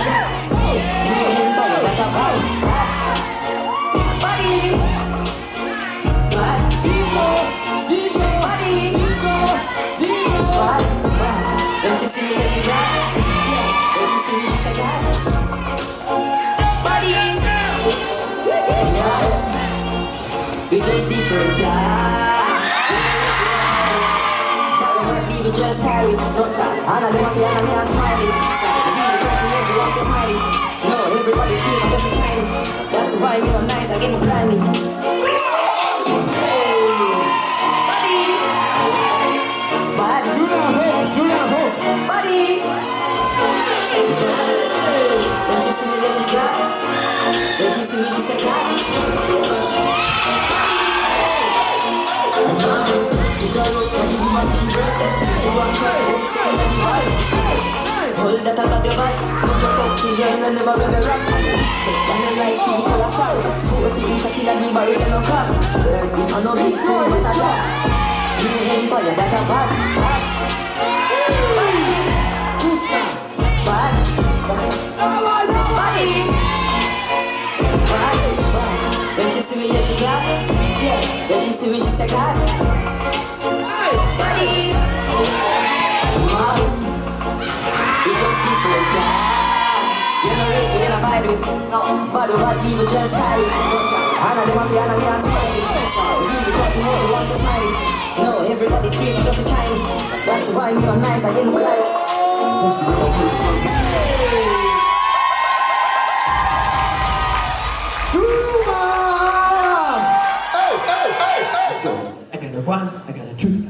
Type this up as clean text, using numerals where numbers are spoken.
jack. You him by your like a bow. Body. Bad. Body. Bad. Don't you see her she got? Don't you see me she's like that? Body. Yeah. We just different guys. People just carry, not that. And I live my fear and I'm smiling. People just make you walk the smiling. No, everybody feel I'm just shining. That's why me I'm nice, I get no climbing. Buddy, bad. Buddy. When she see me, then she cry. When she see me, she say cry. Hold that up at your back. Put your cock in your hand and never run the rap. Respect and the right thing for a star. So the thing Shakira di Barry and no crap. If I know this soon, but I drop. You ain't by your data bad. Body. Bad. Body. Bad. When she see me, yeah, she got. When she see me, she say God. Body. Mom. We just different, yeah. You know it, you're not fighting. No, but what people just carry. And I live my fear and I'm smiling. People just know you want to smile. No, everybody feel I'm just a child. That's why me on nice, I get no cry. I got a one, I got a two.